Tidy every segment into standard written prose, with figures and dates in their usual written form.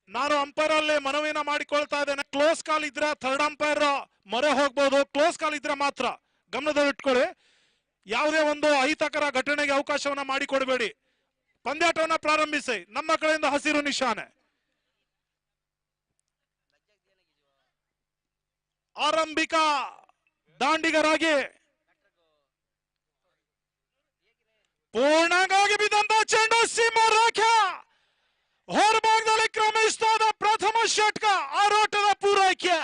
ನಾನು ಅಂಪೈರ್ ಅಲ್ಲಿ ಮನವಿನ ಮಾಡಿಕೊಳ್ತಾ ಇದ್ದೇನೆ, ಕ್ಲೋಸ್ ಕಾಲ್ ಇದ್ರೆ ಥರ್ಡ್ ಅಂಪೈರ್ ಮೊರೆ ಹೋಗ್ಬೋದು, ಕ್ಲೋಸ್ ಕಾಲ್ ಇದ್ರೆ ಮಾತ್ರ ಗಮನದಲ್ಲಿಟ್ಕೊಳ್ಳಿ. ಯಾವುದೇ ಒಂದು ಅಹಿತಕರ ಘಟನೆಗೆ ಅವಕಾಶವನ್ನ ಮಾಡಿಕೊಡಬೇಡಿ. ಪಂದ್ಯಾಟವನ್ನ ಪ್ರಾರಂಭಿಸಿ. ನಮ್ಮ ಕಡೆಯಿಂದ ಹಸಿರು ನಿಶಾನೆ. ಆರಂಭಿಕ ದಾಂಡಿಗರಾಗಿ ಪೂರ್ಣಾಂಗವಾಗಿ ಬಿದ್ದಂತ ಚೆಂಡು ಸೀಮ ರೇಖೆ ಹೊರಭಾಗದಲ್ಲಿ ಕ್ರಮಿಸ್ತಾ ಇದೆ. ಪ್ರಥಮ ಷಟ್ಕ ಆರೋಟದ ಪೂರೈಕೆ.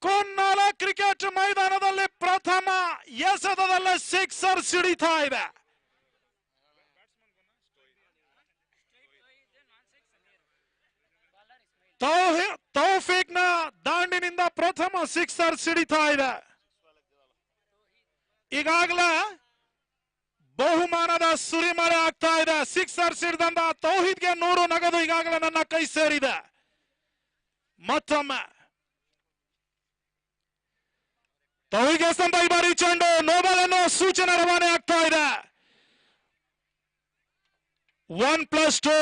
ಕೊನ್ನಾಲ ಕ್ರಿಕೆಟ್ ಮೈದಾನದಲ್ಲಿ ಪ್ರಥಮ ಎಸೆತದಲ್ಲೇ ಸಿಕ್ಸರ್ ಸಿಡಿತಾ ಇದೆ. ತೌಫೀಕ್ ನ ದಾಂಡಿನಿಂದ ಪ್ರಥಮ ಸಿಕ್ಸರ್ ಸಿಡಿತಾ ಇದೆ. ಈಗಾಗಲೇ ಬಹುಮಾನದ ಸುರಿಮಳೆ ಆಗ್ತಾ ಇದೆ. ಸಿಕ್ಸರ್ ಸಿಡಿದಂತ ತೌಹೀದ್ಗೆ 100 ನಗದು ಈಗಾಗಲೇ ನನ್ನ ಕೈ ಸೇರಿದೆ. ಮತ್ತೊಮ್ಮೆ ತೌಹೀದ್ಗೆ ಸಂತ ಈ ಬಾರಿ ಚೆಂಡು ನೋಬಲ್ ಅನ್ನೋ ಸೂಚನೆ ರವಾನೆ ಆಗ್ತಾ ಇದೆ. 1+2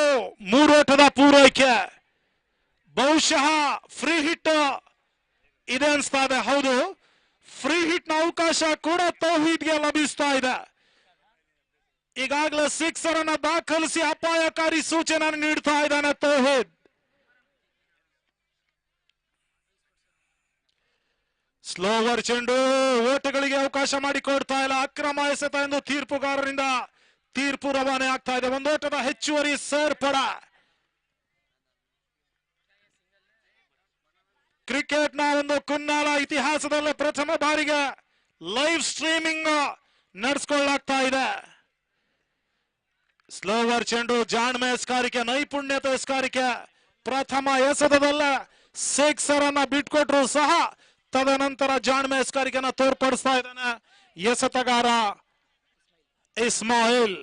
3 ಓಟದ ಪೂರೈಕೆ. ಬಹುಶಃ ಫ್ರೀ ಹಿಟ್ ಇದೆ ಅನ್ಸ್ತಾ ಇದೆ. ಹೌದು, ಫ್ರೀ ಹಿಟ್ ನ ಅವಕಾಶ ಕೂಡ ತೌಹೀದ್ಗೆ ಲಭಿಸ್ತಾ ಇದೆ. ಈಗಾಗಲೇ ಸಿಕ್ಸರ್ ಅನ್ನ ದಾಖಲಿಸಿ ಅಪಾಯಕಾರಿ ಸೂಚನೆ ನೀಡ್ತಾ ಇದ್ದಾನೆ ತೌಹೀದ್. ಸ್ಲೋವರ್ ಚೆಂಡು ಓಟಗಳಿಗೆ ಅವಕಾಶ ಮಾಡಿಕೊಡ್ತಾ ಇಲ್ಲ. ಅಕ್ರಮ ಎಸೆತ ಎಂದು ತೀರ್ಪುಗಾರರಿಂದ ತೀರ್ಪು ರವಾನೆ ಆಗ್ತಾ ಇದೆ. ಒಂದು ಓಟದ ಹೆಚ್ಚುವರಿ ಸೇರ್ಪಡ. ಕ್ರಿಕೆಟ್ ನ ಒಂದು ಕುನ್ನಾಲ ಇತಿಹಾಸದಲ್ಲೇ ಪ್ರಥಮ ಬಾರಿಗೆ ಲೈವ್ ಸ್ಟ್ರೀಮಿಂಗ್ ನಡೆಸಿಕೊಳ್ಳಲಾಗ್ತಾ ಇದೆ. ಸ್ಲೋವರ್ ಚೆಂಡು ಜಾಣ್ಮೆ ಎಸ್ಕಾರಿಕೆ, ನೈಪುಣ್ಯತೆ ಎಸ್ಕಾರಿಕೆ. ಪ್ರಥಮ ಎಸೆತದಲ್ಲೇ ಸಿಕ್ಸರ್ ಅನ್ನ ಬಿಟ್ಕೊಟ್ರು ಸಹ ತದನಂತರ ಜಾಣ್ಮೆ ಎಸ್ಕಾರಿಕೆನ ತೋರ್ಪಡಿಸ್ತಾ ಇದ್ದಾನೆ ಎಸೆತಗಾರ ಇಸ್ಮಾಯಿಲ್.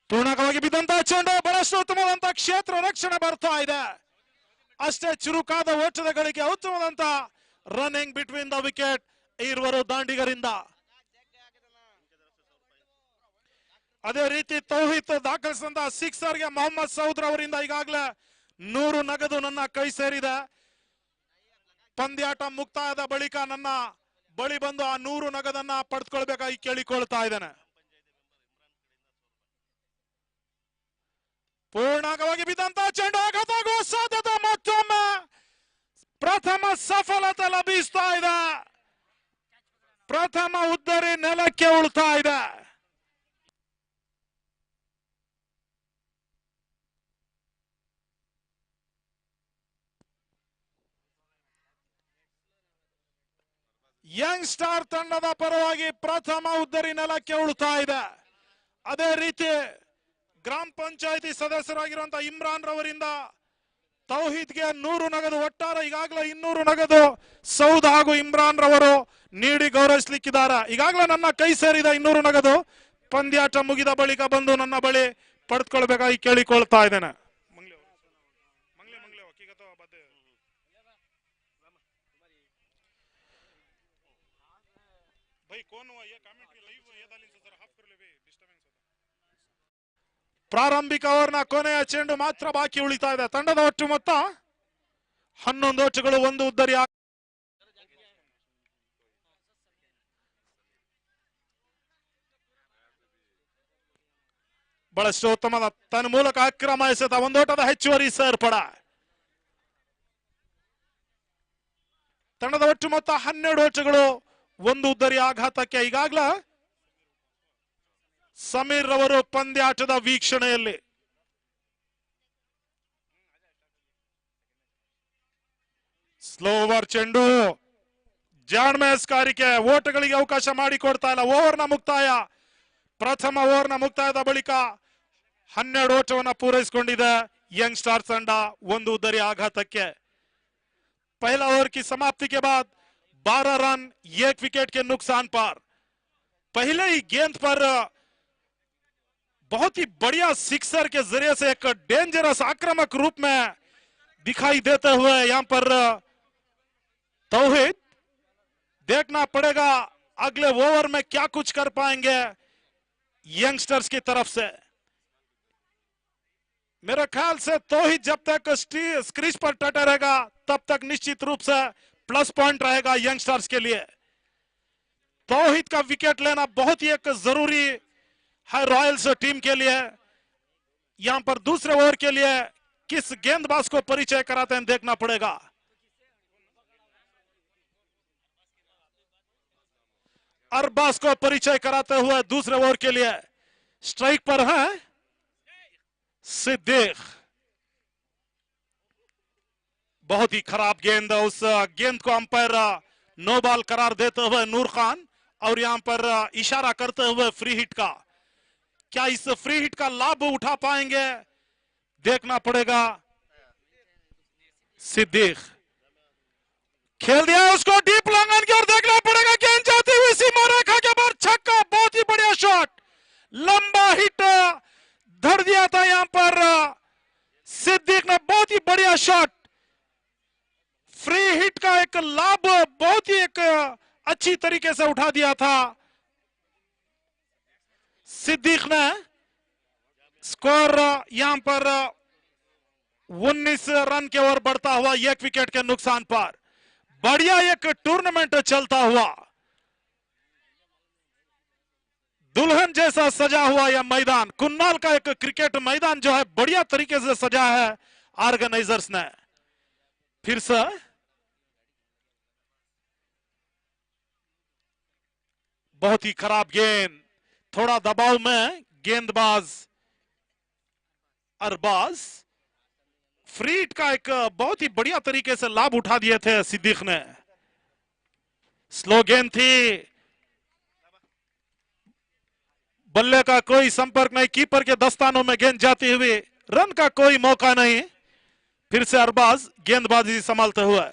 ಪೂರ್ಣಕವಾಗಿ ಬಿದ್ದಂತ ಚೆಂಡು ಬಹಳಷ್ಟು ಉತ್ತಮವಾದಂತ ಕ್ಷೇತ್ರ ರಕ್ಷಣೆ ಬರ್ತಾ ಇದೆ. ಅಷ್ಟೇ ಚುರುಕಾದ ಓಟದ ಗಳಿಕೆ, ಉತ್ತಮವಾದಂತ ರನ್ನಿಂಗ್ ಬಿಟ್ವೀನ್ ದ ವಿಕೆಟ್ ಇರುವರು ದಾಂಡಿಗರಿಂದ. ಅದೇ ರೀತಿ ತೌಹೀದ್ ದಾಖಲಿಸಿದಂತ ಸಿಕ್ಸರ್ಗೆ ಮೊಹಮ್ಮದ್ ಸೌದ್ ಅವರಿಂದ ಈಗಾಗಲೇ 100 ನಗದು ನನ್ನ ಕೈ ಸೇರಿದೆ. ಪಂದ್ಯಾಟ ಮುಕ್ತಾಯದ ಬಳಿಕ ನನ್ನ ಬಳಿ ಬಂದು ಆ 100 ನಗದನ್ನ ಪಡೆದುಕೊಳ್ಬೇಕಾಗಿ ಕೇಳಿಕೊಳ್ತಾ ಇದ್ದೇನೆ. ಪೂರ್ಣಾಂಗವಾಗಿ ಬಿದ್ದಂತ ಚೆಂಡು ಆಘಾತವಾಗುವ ಸಾಧ್ಯತೆ. ಮತ್ತೊಮ್ಮೆ ಪ್ರಥಮ ಸಫಲತೆ ಲಭಿಸ್ತಾ ಇದೆ. ಪ್ರಥಮ ಉದ್ದರಿ ನೆಲಕ್ಕೆ ಉಳ್ತಾ ಇದೆ. ಯಂಗ್ ಸ್ಟಾರ್ ತಂಡದ ಪರವಾಗಿ ಪ್ರಥಮ ಉದ್ದರಿ ನೆಲಕ್ಕೆ ಉಳ್ತಾ ಇದೆ. ಅದೇ ರೀತಿ ಗ್ರಾಮ ಪಂಚಾಯಿತಿ ಸದಸ್ಯರಾಗಿರುವಂತಹ ಇಮ್ರಾನ್ ರವರಿಂದ ತೌಹೀದ್ಗೆ 100 ನಗದು, ಒಟ್ಟಾರೆ ಈಗಾಗಲೇ 200 ನಗದು ಸೌದ್ ಹಾಗೂ ಇಮ್ರಾನ್ ರವರು ನೀಡಿ ಗೌರವಿಸಲಿಕ್ಕಿದ್ದಾರೆ. ಈಗಾಗಲೇ ನನ್ನ ಕೈ ಸೇರಿದ 200 ನಗದು ಪಂದ್ಯಾಟ ಮುಗಿದ ಬಳಿಕ ಬಂದು ನನ್ನ ಬಳಿ ಪಡೆದುಕೊಳ್ಬೇಕಾಗಿ ಕೇಳಿಕೊಳ್ತಾ ಇದ್ದೇನೆ. ಪ್ರಾರಂಭಿಕ ಓವರ್ನ ಕೊನೆಯ ಚೆಂಡು ಮಾತ್ರ ಬಾಕಿ ಉಳಿತಾ ಇದೆ. ತಂಡದ ಒಟ್ಟು ಮೊತ್ತ 11 ಓಟಗಳು, 1 ಉದ್ದರಿ. ಬಹಳಷ್ಟು ಉತ್ತಮದ ತನ್ನ ಮೂಲಕ ಅಕ್ರಮ ಎಸೆತ, 1 ಓಟದ ಹೆಚ್ಚುವರಿ ಸೇರ್ಪಡ. ತಂಡದ ಒಟ್ಟು ಮೊತ್ತ 12 ಓಟಗಳು, 1 ಉದ್ದರಿ ಆಘಾತಕ್ಕೆ. ಈಗಾಗಲೇ ಸಮೀರ್ ರವರು ಪಂದ್ಯಾಟದ ವೀಕ್ಷಣೆಯಲ್ಲಿ. ಸ್ಲೋವರ್ ಚೆಂಡು ಜಾಣ್ಮೆ ಎಸ್ಕಾರಿಕೆ, ಓಟಗಳಿಗೆ ಅವಕಾಶ ಮಾಡಿಕೊಡ್ತಾ ಇಲ್ಲ. ಓವರ್ನ ಮುಕ್ತಾಯ, ಪ್ರಥಮ ಓವರ್ನ ಮುಕ್ತಾಯದ ಬಳಿಕ 12 ಓಟವನ್ನು ಪೂರೈಸಿಕೊಂಡಿದೆ यंग स्टार ತಂಡ 1 उद्धरी आघात के। पहला ओवर की समाप्ति के बाद 12 रन 1 विकेट के नुकसान पर पहले ही गेंद पर बहुत ही बढ़िया सिक्सर के जरिए से एक डेंजरस आक्रामक रूप में दिखाई देते हुए यहां पर तौहीद देखना पड़ेगा अगले ओवर में क्या कुछ कर पाएंगे यंगस्टर्स की तरफ से। मेरे ख्याल से तौहीद जब तक क्रीज पर टटे रहेगा तब तक निश्चित रूप से प्लस पॉइंट रहेगा यंगस्टर्स के लिए। तौहीद का विकेट लेना बहुत ही एक जरूरी है रॉयल्स टीम के लिए। यहां पर दूसरे ओवर के लिए किस गेंदबाज को परिचय कराते हैं देखना पड़ेगा। अरबाज को परिचय कराते हुए दूसरे ओवर के लिए स्ट्राइक पर है सिद्दीक। बहुत ही खराब गेंद, उस गेंद को अंपायर नो बॉल करार देते हुए नूर खान, और यहां पर इशारा करते हुए फ्री हिट का। क्या इस फ्री हिट का लाभ उठा पाएंगे देखना पड़ेगा। सिद्दीक खेल दिया उसको डीप लॉन्ग की ओर, देखना पड़ेगा गेंद जाती हुई सीमा रेखा के बाहर, छक्का। बहुत ही बढ़िया शॉट, लंबा हिट धर दिया था यहां पर सिद्दीक ने। बहुत ही बढ़िया शॉट, फ्री हिट का एक लाभ बहुत ही एक अच्छी तरीके से उठा दिया था सिद्दीक ने। स्कोर यहां पर 19 रन के ओर बढ़ता हुआ एक विकेट के नुकसान पर। बढ़िया एक टूर्नामेंट चलता हुआ, दुल्हन जैसा सजा हुआ यह मैदान, कुन्नाल का एक क्रिकेट मैदान जो है बढ़िया तरीके से सजा है ऑर्गेनाइजर्स ने। फिर से बहुत ही खराब गेंद, थोड़ा दबाव में गेंदबाज अरबाज। फ्री हिट का एक बहुत ही बढ़िया तरीके से लाभ उठा दिए थे सिद्दीक ने। स्लो गेंद थी, बल्ले का कोई संपर्क नहीं, कीपर के दस्तानों में गेंद जाती हुई, रन का कोई मौका नहीं। फिर से अरबाज गेंदबाजी संभालते हुए,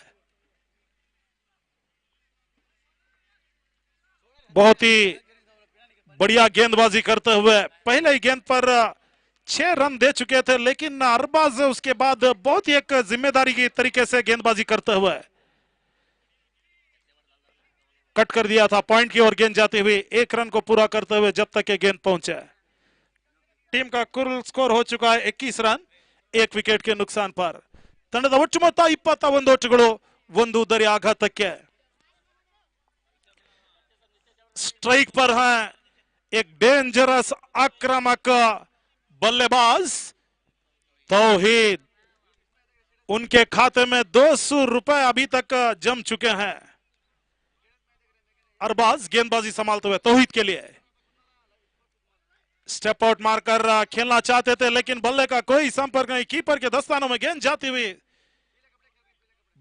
बहुत ही बढ़िया गेंदबाजी करते हुए। पहले ही गेंद पर 6 रन दे चुके थे, लेकिन अरबाज उसके बाद बहुत ही एक जिम्मेदारी की तरीके से गेंदबाजी करते हुए कट कर दिया था पॉइंट की ओर गेंद जाती हुई, 1 रन को पूरा करते हुए जब तक ये गेंद पहुंचे। टीम का कुल स्कोर हो चुका है 21 रन 1 विकेट के नुकसान पर। ತಂಡದ ಒಟ್ಟು ಮೊತ್ತ 21 ಓಟುಗಳು 1 ಉದ್ದರಿ ಆಘಾತಕ್ಕೆ। स्ट्राइक पर है एक डेंजरस आक्रामक बल्लेबाज तौहीद, उनके खाते में 200 रुपए अभी तक जम चुके हैं। अरबाज गेंदबाजी संभालते हुए तौहीद के लिए स्टेप आउट मारकर खेलना चाहते थे, लेकिन बल्ले का कोई संपर्क नहीं, कीपर के दस्तानों में गेंद जाती हुई,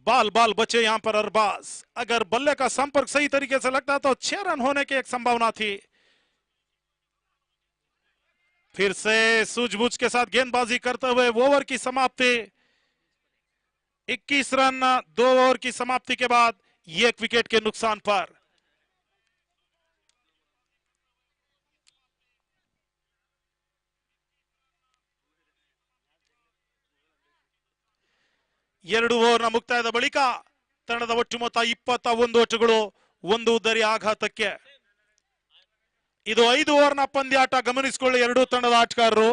बाल बाल बचे यहां पर अरबाज। अगर बल्ले का संपर्क सही तरीके से लगता तो 6 रन होने की एक संभावना थी। फिर से सूझबूझ के साथ गेंदबाजी करते हुए ओवर की समाप्ति, 21 रन 2 ओवर की समाप्ति के बाद 1 विकेट के नुकसान पर। ಎರಡು ಓವರ್ನ ಮುಕ್ತಾಯದ ಬಳಿಕ ತಂಡದ ಒಟ್ಟು ಮೊತ್ತ 21 ಓಟುಗಳು 1 ಉದ್ದರಿ ಆಘಾತಕ್ಕೆ। ಇದು 5 ಓವರ್ನ ಪಂದ್ಯಾಟ, ಗಮನಿಸಿಕೊಳ್ಳಿ ಎರಡೂ ತಂಡದ ಆಟಗಾರರು।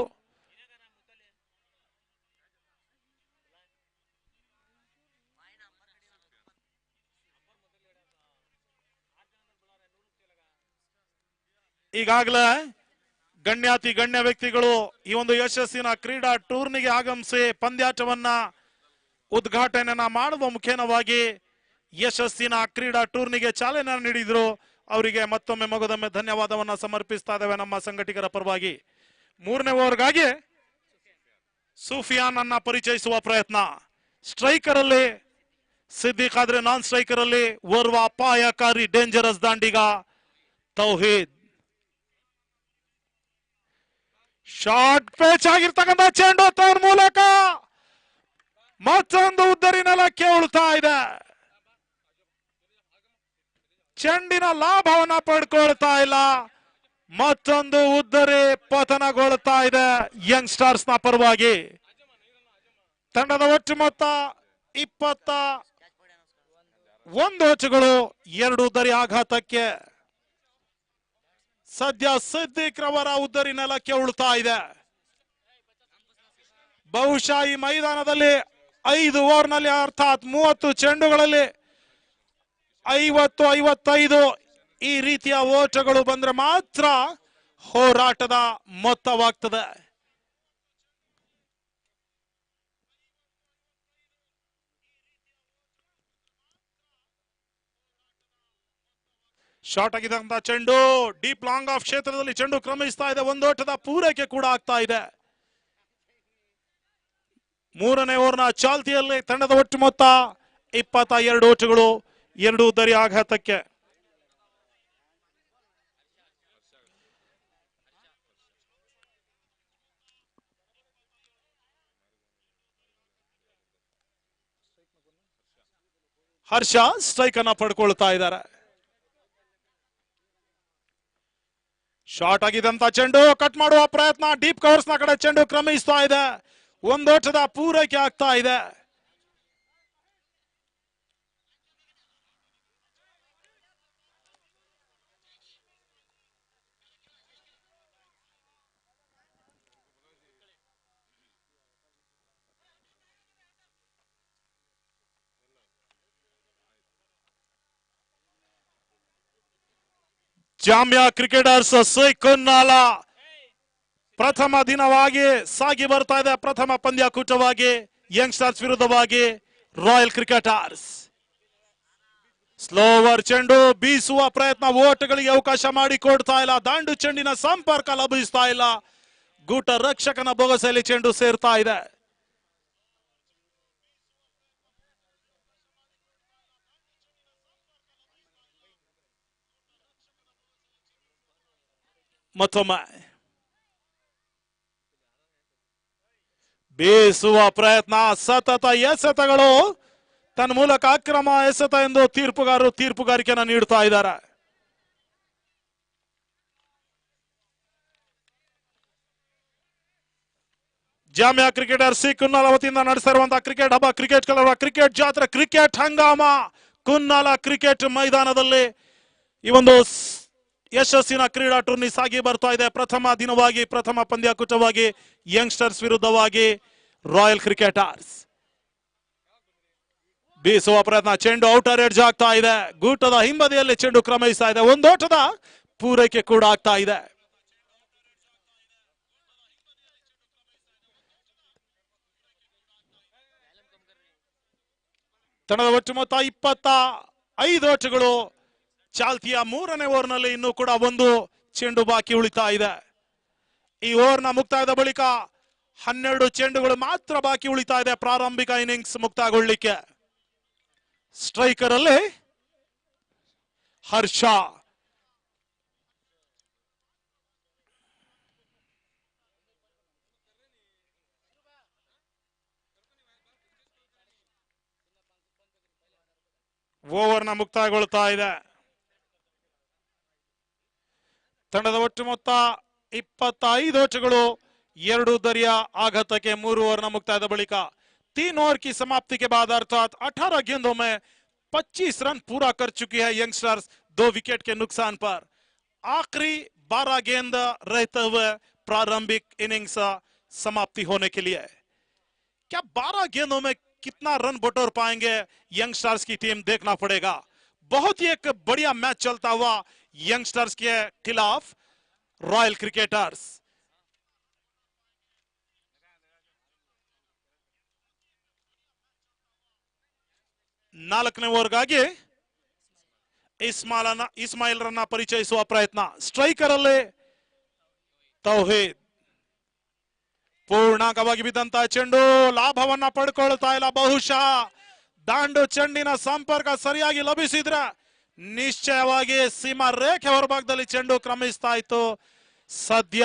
ಈಗಾಗಲೇ ಗಣ್ಯಾತಿ ಗಣ್ಯ ವ್ಯಕ್ತಿಗಳು ಈ ಒಂದು ಯಶಸ್ಸಿನ ಕ್ರೀಡಾ ಟೂರ್ನಿಗೆ ಆಗಮಿಸಿ ಪಂದ್ಯಾಟವನ್ನ ಉದ್ಘಾಟನೆಯನ್ನ ಮಾಡುವ ಮುಖೇನವಾಗಿ ಯಶಸ್ಸಿನ ಕ್ರೀಡಾ ಟೂರ್ನಿಗೆ ಚಾಲನೆ ನೀಡಿದ್ರು। ಅವರಿಗೆ ಮತ್ತೊಮ್ಮೆ ಮಗದೊಮ್ಮೆ ಧನ್ಯವಾದವನ್ನ ಸಮರ್ಪಿಸ್ತಾ ಇದ್ದೇವೆ ನಮ್ಮ ಸಂಘಟಕರ ಪರವಾಗಿ। 3ನೇ ಓವರ್ಗಾಗಿ ಸೂಫಿಯಾನ್ ಅನ್ನ ಪರಿಚಯಿಸುವ ಪ್ರಯತ್ನ। ಸ್ಟ್ರೈಕರ್ ಅಲ್ಲಿ ಸಿದ್ದಿಕ್ ಆದ್ರೆ ನಾನ್ ಸ್ಟ್ರೈಕರ್ ಅಲ್ಲಿ ಓರ್ವ ಅಪಾಯಕಾರಿ ಡೇಂಜರಸ್ ದಾಂಡಿಗ ತೌಹೀದ್। ಶಾರ್ಟ್ ಪೇಚ್ ಆಗಿರ್ತಕ್ಕಂಥ ಚೆಂಡು ತನ್ನ ಮೂಲಕ ಮತ್ತೊಂದು ಉದ್ದರಿ ನೆಲಕ್ಕೆ ಉಳ್ತಾ ಇದೆ। ಚೆಂಡಿನ ಲಾಭವನ್ನ ಪಡ್ಕೊಳ್ತಾ ಇಲ್ಲ, ಮತ್ತೊಂದು ಉದ್ದರಿ ಪತನಗೊಳ್ತಾ ಇದೆ ಯಂಗ್ಸ್ಟರ್ಸ್ ನ ಪರವಾಗಿ। ತಂಡದ ಒಟ್ಟು ಮೊತ್ತ 21 ಓಟುಗಳು 2 ಉದ್ದರಿ ಆಘಾತಕ್ಕೆ। ಸದ್ಯ ಸಿದ್ದಿಕ್ ರವರ ಉದ್ದರಿ ನೆಲಕ್ಕೆ ಉಳ್ತಾ ಇದೆ। ಬಹುಶಃ ಈ ಮೈದಾನದಲ್ಲಿ 5 ಓವರ್ನಲ್ಲಿ ಅರ್ಥಾತ್ 30 ಚೆಂಡುಗಳಲ್ಲಿ 50-55 ಈ ರೀತಿಯ ಓಟಗಳು ಬಂದ್ರೆ ಮಾತ್ರ ಹೋರಾಟದ ಮೊತ್ತವಾಗ್ತದೆ. ಶಾರ್ಟ್ ಆಗಿದ್ದಂತ ಚೆಂಡು ಡೀಪ್ ಲಾಂಗ್ ಆಫ್ ಕ್ಷೇತ್ರದಲ್ಲಿ ಚೆಂಡು ಕ್ರಮಿಸ್ತಾ ಇದೆ. ಒಂದೋಟದ ಪೂರೈಕೆ ಕೂಡ ಆಗ್ತಾ ಇದೆ. 3ನೇ ಓವರ್ನ ಚಾಲ್ತಿಯಲ್ಲಿ ತಂಡದ ಒಟ್ಟು ಮೊತ್ತ 22 ಓಟಗಳು, 2 ಉದ್ದರಿ ಆಘಾತಕ್ಕೆ. ಹರ್ಷ ಸ್ಟ್ರೈಕ್ ಅನ್ನ ಪಡ್ಕೊಳ್ತಾ ಇದ್ದಾರೆ. ಶಾರ್ಟ್ ಆಗಿದ್ದಂತ ಚೆಂಡು ಕಟ್ ಮಾಡುವ ಪ್ರಯತ್ನ, ಡೀಪ್ ಕವರ್ಸ್ ನ ಕಡೆ ಚೆಂಡು ಕ್ರಮಿಸ್ತಾ ಇದೆ. ಒಂದೋಟದ ಪೂರೈಕೆ ಆಗ್ತಾ ಇದೆ. ಜಾಮ್ಯಾ ಕ್ರಿಕೆಟರ್ಸ್ ಸೈಕುನ್ನಾಲ ಪ್ರಥಮ ದಿನವಾಗಿ ಸಾಗಿ ಬರ್ತಾ ಇದೆ. ಪ್ರಥಮ ಪಂದ್ಯಾಕೂಟವಾಗಿ ಯಂಗ್ಸ್ಟರ್ಸ್ ವಿರುದ್ಧವಾಗಿ ರಾಯಲ್ ಕ್ರಿಕೆಟರ್ಸ್. ಸ್ಲೋವರ್ ಚೆಂಡು ಬೀಸುವ ಪ್ರಯತ್ನ, ಓಟಗಳಿಗೆ ಅವಕಾಶ ಮಾಡಿಕೊಡ್ತಾ ಇಲ್ಲ. ದಾಂಡು ಚೆಂಡಿನ ಸಂಪರ್ಕ ಲಭಿಸ್ತಾ ಇಲ್ಲ. ಗೂಟ ರಕ್ಷಕನ ಬೊಗಸೆಯಲ್ಲಿ ಚೆಂಡು ಸೇರ್ತಾ ಇದೆ. ಮತ್ತೊಮ್ಮೆ ಬೀಸುವ ಪ್ರಯತ್ನ, ಸತತ ಎಸೆತಗಳು, ತನ್ನ ಮೂಲಕ ಅಕ್ರಮ ಎಸೆತ ಎಂದು ತೀರ್ಪುಗಾರರು ತೀರ್ಪುಗಾರಿಕೆಯನ್ನು ನೀಡುತ್ತಾ ಇದ್ದಾರೆ. ಜಾಮ್ಯಾ ಕ್ರಿಕೆಟರ್ಸ್ ಕುನ್ನಾಲ ವತಿಯಿಂದ ನಡೆಸಿರುವಂತಹ ಕ್ರಿಕೆಟ್ ಹಬ್ಬ, ಕ್ರಿಕೆಟ್ ಕಲರ್, ಕ್ರಿಕೆಟ್ ಜಾತ್ರೆ, ಕ್ರಿಕೆಟ್ ಹಂಗಾಮ ಕುನ್ನಾಲ ಕ್ರಿಕೆಟ್ ಮೈದಾನದಲ್ಲಿ ಈ ಒಂದು ಯಶಸ್ಸಿನ ಕ್ರೀಡಾ ಟೂರ್ನಿ ಸಾಗಿ ಬರ್ತಾ ಇದೆ. ಪ್ರಥಮ ದಿನವಾಗಿ, ಪ್ರಥಮ ಪಂದ್ಯಾಕೂಟವಾಗಿ ಯಂಗ್ಸ್ಟರ್ಸ್ ವಿರುದ್ಧವಾಗಿ ರಾಯಲ್ ಕ್ರಿಕೆಟರ್ಸ್. ಬೀಸುವ ಪ್ರಯತ್ನ, ಚೆಂಡು ಔಟರ್ ಎಡ್ಜ್ ಆಗ್ತಾ ಇದೆ. ಗೂಟದ ಹಿಂಬದಿಯಲ್ಲಿ ಚೆಂಡು ಕ್ರಮಿಸ್ತಾ ಇದೆ. ಒಂದೋಟದ ಪೂರೈಕೆ ಕೂಡ ಆಗ್ತಾ ಇದೆ. ತಂಡದ ಒಟ್ಟು ಮೊತ್ತ 25 ಓಟಗಳು. ಚಾಲ್ತಿಯ 3ನೇ ಓವರ್ನಲ್ಲಿ ಇನ್ನೂ ಕೂಡ 1 ಚೆಂಡು ಬಾಕಿ ಉಳಿತಾ ಇದೆ. ಈ ಓವರ್ನ ಮುಕ್ತಾಯದ ಬಳಿಕ 12 ಚೆಂಡುಗಳು ಮಾತ್ರ ಬಾಕಿ ಉಳಿತಾ ಇದೆ ಪ್ರಾರಂಭಿಕ ಇನ್ನಿಂಗ್ಸ್ ಮುಕ್ತಾಯಗೊಳ್ಳಿಕ್ಕೆ. ಸ್ಟ್ರೈಕರ್ ಅಲ್ಲಿ ಹರ್ಷ. ಓವರ್ನ ಮುಕ್ತಾಯಗೊಳ್ತಾ ಇದೆ. ತಂಡದ ಒಟ್ಟು ಮೊತ್ತ 25 ಓಟಗಳು, 2 ದರಿಯ आघातಕ್ಕೆ 3 ओवर न मुक्तायದ बलिक 3 ओवर की समाप्ति के बाद अर्थात 18 गेंदों में 25 रन पूरा कर चुकी है यंगस्टर्स 2 विकेट के नुकसान पर। आखिरी 12 गेंद रहते हुए प्रारंभिक इनिंग्स समाप्ति होने के लिए क्या 12 गेंदों में कितना रन बटोर पाएंगे यंगस्टर्स की टीम देखना पड़ेगा। बहुत ही एक बढ़िया मैच चलता हुआ यंगस्टर्स के खिलाफ रॉयल क्रिकेटर्स। ನಾಲ್ಕನೇ ಓವರ್ಗಾಗಿ ಇಸ್ಮಾಯಿಲ್ ರನ್ನ ಪರಿಚಯಿಸುವ ಪ್ರಯತ್ನ, ಸ್ಟ್ರೈಕರ್ ಅಲ್ಲಿ ತೌಹೀದ್ ಪೂರ್ಣಾಂಗವಾಗಿ ಬಿದ್ದಂತ ಚೆಂಡು ಲಾಭವನ್ನ ಪಡ್ಕೊಳ್ತಾ ಇಲ್ಲ। ಬಹುಶಃ ದಾಂಡು ಚೆಂಡಿನ ಸಂಪರ್ಕ ಸರಿಯಾಗಿ ಲಭಿಸಿದ್ರೆ ನಿಶ್ಚಯವಾಗಿ ಸೀಮಾ ರೇಖೆ ಹೊರಭಾಗದಲ್ಲಿ ಚೆಂಡು ಕ್ರಮಿಸ್ತಾ ಇತ್ತು। ಸದ್ಯ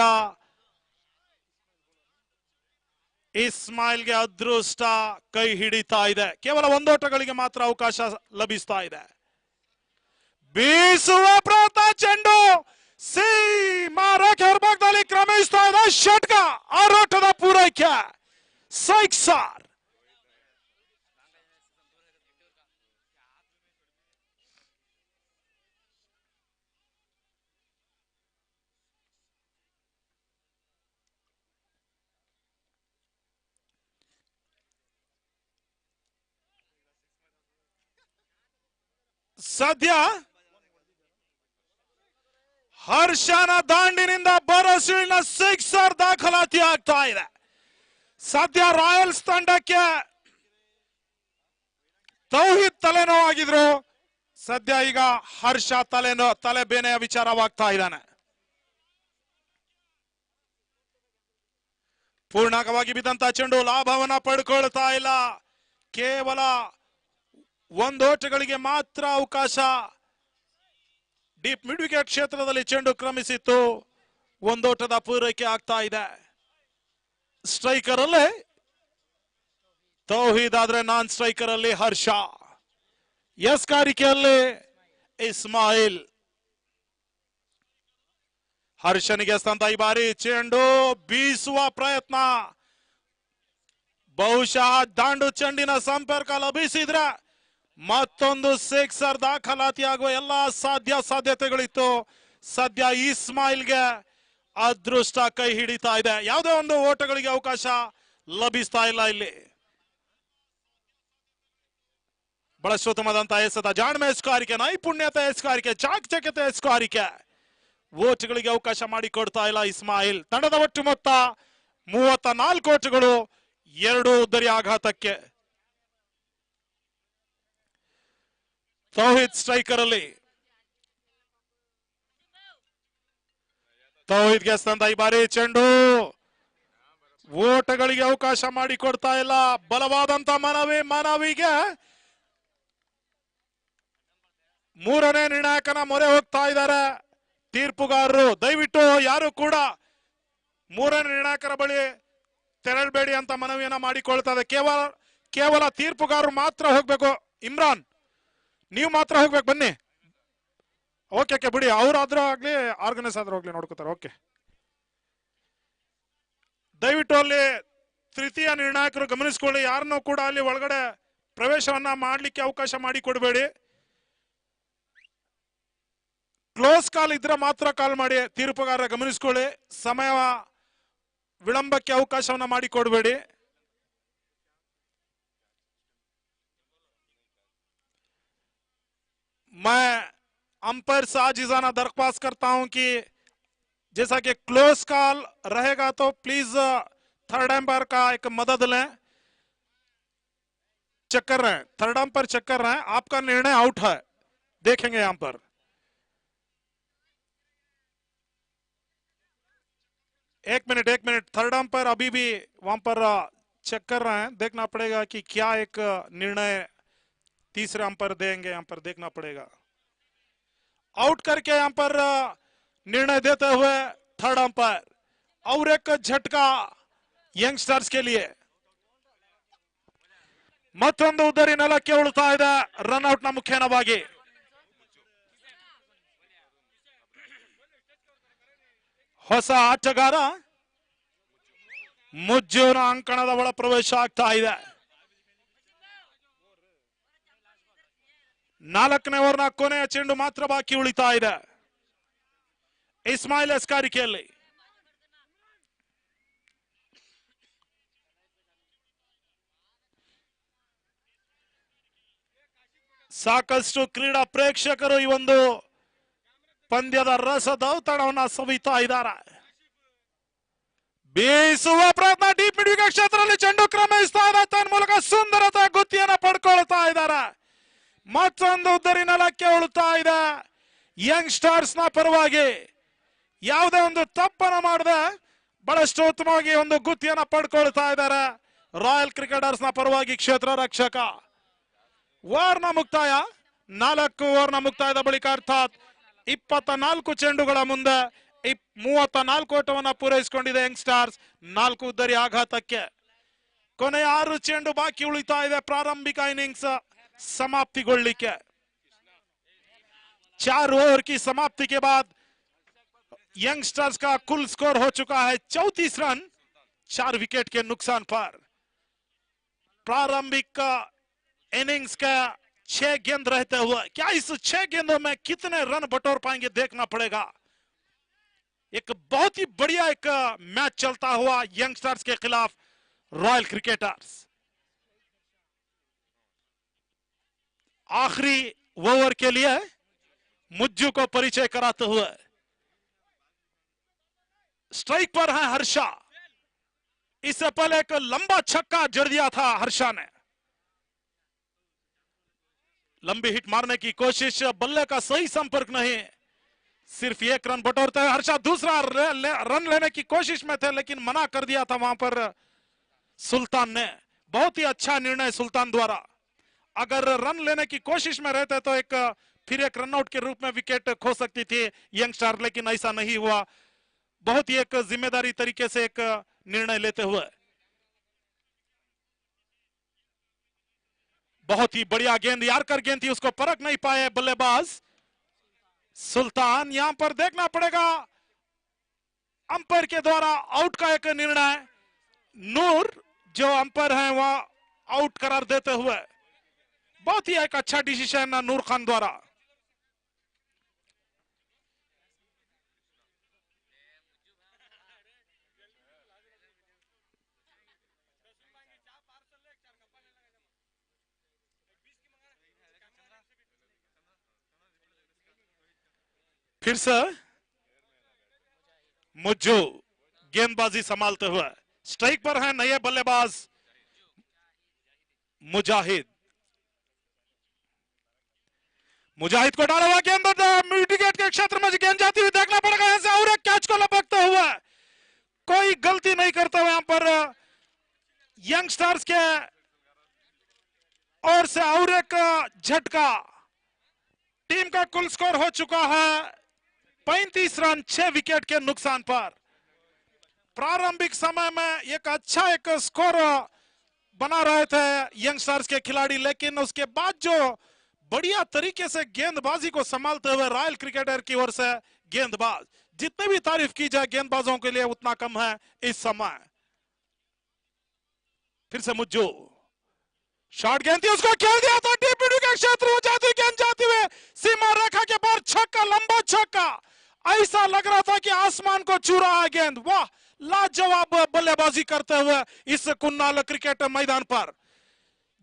ಇಸ್ಮಾಯಿಲ್ಗೆ ಅದೃಷ್ಟ ಕೈ ಹಿಡಿತಾ ಇದೆ, ಕೇವಲ ಒಂದೋಟಗಳಿಗೆ ಮಾತ್ರ ಅವಕಾಶ ಲಭಿಸ್ತಾ ಇದೆ। ಬೀಸುವ ಪ್ರಯತ್ನ, ಚೆಂಡು ಸೀಮಾ ರೇಖೆ ಹೊರಭಾಗದಲ್ಲಿ ಕ್ರಮಿಸ್ತಾ ಇದೆ। ಷಟ್ಕ, ಆರೋಟದ ಪೂರೈಕೆ, ಸೈಕ್ಸಾರ್ ಸದ್ಯ ಹರ್ಷನ ದಾಂಡಿನಿಂದ ಬರಸಿಳಿನ ಸಿಕ್ಸರ್ ದಾಖಲಾತಿ ಆಗ್ತಾ ಇದೆ. ಸದ್ಯ ರಾಯಲ್ಸ್ ತಂಡಕ್ಕೆ ತೌಹಿದ್ ತಲೆನೋವಾಗಿದ್ರು, ಸದ್ಯ ಈಗ ಹರ್ಷ ತಲೆಬೇನೆಯ ವಿಚಾರವಾಗ್ತಾ ಇದ್ದಾನೆ. ಪೂರ್ಣಕವಾಗಿ ಬಿದ್ದಂತ ಚೆಂಡು ಲಾಭವನ್ನ ಪಡ್ಕೊಳ್ತಾ ಇಲ್ಲ. ಕೇವಲ ಒಂದೋಟಗಳಿಗೆ ಮಾತ್ರ ಅವಕಾಶ. ಡೀಪ್ ಮಿಡ್ ವಿಕೆಟ್ ಕ್ಷೇತ್ರದಲ್ಲಿ ಚೆಂಡು ಕ್ರಮಿಸಿತ್ತು. ಒಂದೋಟದ ಪೂರೈಕೆ ಆಗ್ತಾ ಇದೆ. ಸ್ಟ್ರೈಕರ್ ಅಲ್ಲೇ ತೌಹೀದ್, ಆದ್ರೆ ನಾನ್ ಸ್ಟ್ರೈಕರ್ ಅಲ್ಲಿ ಹರ್ಷ. ಎಸ್ಕಾರಿಕೆಯಲ್ಲಿ ಇಸ್ಮಾಯಿಲ್. ಹರ್ಷನಿಗೆ ಸ್ತಂತ ಈ ಬಾರಿ ಚೆಂಡು ಬೀಸುವ ಪ್ರಯತ್ನ. ಬಹುಶಃ ದಾಂಡು ಚೆಂಡಿನ ಸಂಪರ್ಕ ಲಭಿಸಿದ್ರೆ ಮತ್ತೊಂದು ಸಿಕ್ಸರ್ ದಾಖಲಾತಿಯಾಗುವ ಎಲ್ಲಾ ಸಾಧ್ಯತೆಗಳಿತ್ತು. ಸದ್ಯ ಇಸ್ಮಾಯಿಲ್ಗೆ ಅದೃಷ್ಟ ಕೈ ಹಿಡಿತಾ ಇದೆ. ಯಾವುದೇ ಒಂದು ಓಟಗಳಿಗೆ ಅವಕಾಶ ಲಭಿಸ್ತಾ ಇಲ್ಲ ಇಲ್ಲಿ. ಬಹಳ ಉತ್ತಮವಾದಂತಹ ಎಸೆತ, ಜಾಣ್ಮೆ ಎಸ್ಕಾರಿಕೆ, ನೈಪುಣ್ಯತೆ ಎಸ್ಕಾರಿಕೆ, ಚಾಕಚಕ್ಯತೆ ಎಸ್ಕಾರಿಕೆ. ಓಟುಗಳಿಗೆ ಅವಕಾಶ ಮಾಡಿಕೊಡ್ತಾ ಇಲ್ಲ ಇಸ್ಮಾಯಿಲ್. ತಂಡದ ಒಟ್ಟು ಮೊತ್ತ 34 ಓಟುಗಳು, 2 ಉದ್ದರಿ ಆಘಾತಕ್ಕೆ. ತೌಹೀದ್ ಸ್ಟ್ರೈಕರ್ ಅಲ್ಲಿ. ತೌಹೀದ್ಗೆ ಸ್ತಂತ ಈ ಬಾರಿ ಚೆಂಡು ಓಟಗಳಿಗೆ ಅವಕಾಶ ಮಾಡಿಕೊಡ್ತಾ ಇಲ್ಲ. ಬಲವಾದಂತ ಮನವಿಗೆ ಮೂರನೇ ನಿರ್ಣಾಯಕನ ಮೊರೆ ಹೋಗ್ತಾ ಇದ್ದಾರೆ ತೀರ್ಪುಗಾರರು. ದಯವಿಟ್ಟು ಯಾರು ಕೂಡ ಮೂರನೇ ನಿರ್ಣಾಯಕರ ಬಳಿ ತೆರಳಬೇಡಿ ಅಂತ ಮನವಿಯನ್ನ ಮಾಡಿಕೊಳ್ತಾ ಇದೆ. ಕೇವಲ ತೀರ್ಪುಗಾರರು ಮಾತ್ರ ಹೋಗ್ಬೇಕು. ಇಮ್ರಾನ್, ನೀವು ಮಾತ್ರ ಹೋಗ್ಬೇಕು, ಬನ್ನಿ. ಓಕೆ ಬಿಡಿ, ಅವ್ರಾದ್ರೂ ಆಗ್ಲಿ ಆರ್ಗನೈಸ್ ಆದ್ರೂ ಹೋಗ್ಲಿ, ನೋಡ್ಕೋತಾರೆ. ಓಕೆ, ದಯವಿಟ್ಟು ಅಲ್ಲಿ ತೃತೀಯ ನಿರ್ಣಾಯಕರು ಗಮನಿಸಿಕೊಳ್ಳಿ. ಯಾರನ್ನೂ ಕೂಡ ಅಲ್ಲಿ ಒಳಗಡೆ ಪ್ರವೇಶವನ್ನ ಮಾಡ್ಲಿಕ್ಕೆ ಅವಕಾಶ ಮಾಡಿಕೊಡ್ಬೇಡಿ. ಕ್ಲೋಸ್ ಕಾಲ್ ಇದ್ರೆ ಮಾತ್ರ ಕಾಲ್ ಮಾಡಿ. ತೀರ್ಪುಗಾರ ಗಮನಿಸಿಕೊಳ್ಳಿ, ಸಮಯ ವಿಳಂಬಕ್ಕೆ ಅವಕಾಶವನ್ನ ಮಾಡಿಕೊಡ್ಬೇಡಿ. मैं अंपायर से आजीजाना दरख्वास्त करता हूं कि जैसा कि क्लोज कॉल रहेगा तो प्लीज थर्ड एम्पायर का एक मदद लें. चेक कर रहे हैं, थर्ड एम्पायर चेक कर रहे हैं, आपका निर्णय आउट है, देखेंगे यहां पर. एक मिनट, थर्ड एम्पायर अभी भी वहां पर चेक कर रहे हैं. देखना पड़ेगा कि क्या एक निर्णय तीसरे अंपायर देंगे, यहां पर देखना पड़ेगा. आउट करके यहां पर निर्णय देते हुए थर्ड अंपायर. और एक झटका यंगस्टर्स के लिए. ಮತ್ತೊಂದು ಉದ್ದರಿ ನೆಲಕ್ಕೆ ಉಳ್ತಾ ಇದೆ ರನ್ಔಟ್ ನ ಮುಖೇನವಾಗಿ. ಹೊಸ ಆಟಗಾರ ಮುಜ್ಜೂರ ಅಂಕಣದ ಒಳ ಪ್ರವೇಶ ಆಗ್ತಾ ಇದೆ. 4ನೇ ಓವರ್ನ ಕೊನೆಯ ಚೆಂಡು ಮಾತ್ರ ಬಾಕಿ ಉಳಿತಾ ಇದೆ. ಇಸ್ಮಾಯಿಲ್ ಎಸ್ಕಾರಿಕೆಯಲ್ಲಿ. ಸಾಕಷ್ಟು ಕ್ರೀಡಾ ಪ್ರೇಕ್ಷಕರು ಈ ಒಂದು ಪಂದ್ಯದ ರಸದೌತಣವನ್ನ ಸವಿತಾ ಇದ್ದಾರೆ. ಬೀಸುವ ಪ್ರಯತ್ನ, ಡೀಪ್ ಮಿಡ್ ವಿಕೆಟ್ ಕ್ಷೇತ್ರದಲ್ಲಿ ಚೆಂಡು ಕ್ರಮಿಸ್ತಾ ಇದೆ. ತನ್ನ ಮೂಲಕ ಸುಂದರತೆ ಗುತ್ತಿಯನ್ನು ಪಡ್ಕೊಳ್ತಾ ಇದ್ದಾರೆ. ಮತ್ತೊಂದು ಉದ್ದರಿ ನೆಲಕ್ಕೆ ಉಳ್ತಾ ಇದೆ. ಯಂಗ್ಸ್ಟರ್ಸ್ ನ ಪರವಾಗಿ ಯಾವುದೇ ಒಂದು ತಪ್ಪನ್ನು ಮಾಡದೆ ಬಹಳಷ್ಟು ಉತ್ತಮವಾಗಿ ಒಂದು ಗುತ್ತಿಯನ್ನ ಪಡ್ಕೊಳ್ತಾ ಇದ್ದಾರೆ ರಾಯಲ್ ಕ್ರಿಕೆಟರ್ಸ್ ನ ಪರವಾಗಿ ಕ್ಷೇತ್ರ ರಕ್ಷಕ. ಓವರ್ನ ಮುಕ್ತಾಯ, 4 ಓವರ್ನ ಮುಕ್ತಾಯದ ಬಳಿಕ, ಅರ್ಥಾತ್ 24 ಚೆಂಡುಗಳ ಮುಂದೆ 34 ಓಟವನ್ನು ಪೂರೈಸಿಕೊಂಡಿದೆ ಯಂಗ್ಸ್ಟರ್ಸ್. 4 ಉದ್ದರಿ ಆಘಾತಕ್ಕೆ. ಕೊನೆಯ 6 ಚೆಂಡು ಬಾಕಿ ಉಳಿತಾ ಇದೆ ಪ್ರಾರಂಭಿಕ ಇನ್ನಿಂಗ್ಸ್ समाप्तिಗೊಳ್ಳಲಿಕ್ಕೆ. 4 ओवर की समाप्ति के बाद यंगस्टर्स का कुल स्कोर हो चुका है 34 रन 4 विकेट के नुकसान पर. प्रारंभिक इनिंग्स का 6 गेंद रहते हुए क्या इस 6 गेंदों में कितने रन बटोर पाएंगे देखना पड़ेगा. एक बहुत ही बढ़िया एक मैच चलता हुआ यंगस्टर्स के खिलाफ रॉयल क्रिकेटर्स. आखिरी ओवर के लिए मुज्जू को परिचय कराते हुए स्ट्राइक पर है हर्षा। इससे पहले एक लंबा छक्का जड़ दिया था हर्षा ने। लंबी हिट मारने की कोशिश, बल्ले का सही संपर्क नहीं, सिर्फ एक रन बटोरते हुए हर्षा दूसरा रन लेने की कोशिश में थे, लेकिन मना कर दिया था वहां पर सुल्तान ने। बहुत ही अच्छा निर्णय सुल्तान द्वारा। अगर रन लेने की कोशिश में रहते तो फिर एक रनआउट के रूप में विकेट खो सकती थी यंगस्टर, लेकिन ऐसा नहीं हुआ। बहुत ही एक जिम्मेदारी तरीके से एक निर्णय लेते हुए बहुत ही बढ़िया गेंद, यारकर गेंद थी, उसको परख नहीं पाए बल्लेबाज सुल्तान। यहां पर देखना पड़ेगा अंपायर के द्वारा आउट का एक निर्णय। नूर जो अंपायर है वह आउट करार देते हुए, बहुत ही एक अच्छा डिसीजन नूर खान द्वारा। फिर से मुज्जू गेंदबाजी संभालते हुए, स्ट्राइक पर है नए बल्लेबाज मुजाहिद। मुजाहिद को डाला हुआ गेंद विकेट के क्षेत्र में गेंद जाती हुई देखना पड़ेगा यहां से, और एक कैच को लपकते हुए, कोई गलती नहीं करते हुए यहां पर यंगस्टर्स के ओर से और एक झटका। टीम का कुल स्कोर हो चुका है 35 रन 6 विकेट के नुकसान पर। प्रारंभिक समय में एक अच्छा एक स्कोर बना रहे थे यंगस्टर्स के खिलाड़ी, लेकिन उसके बाद जो बढ़िया तरीके से गेंदबाजी को संभालते हुए रॉयल क्रिकेटर की ओर से गेंदबाज, जितनी भी तारीफ की जाए गेंदबाजों के लिए उतना कम है इस समय। फिर से मुज्जू, शॉर्ट गेंद थी, उसको खेल दिया था डीप के क्षेत्र में जाती गेंद जाती हुए सीमा रेखा के बाहर, छक्का, लंबा छक्का। ऐसा लग रहा था कि आसमान को छू रहा है गेंद। वाह, लाजवाब बल्लेबाजी करते हुए इस कुन्नाल क्रिकेट मैदान पर।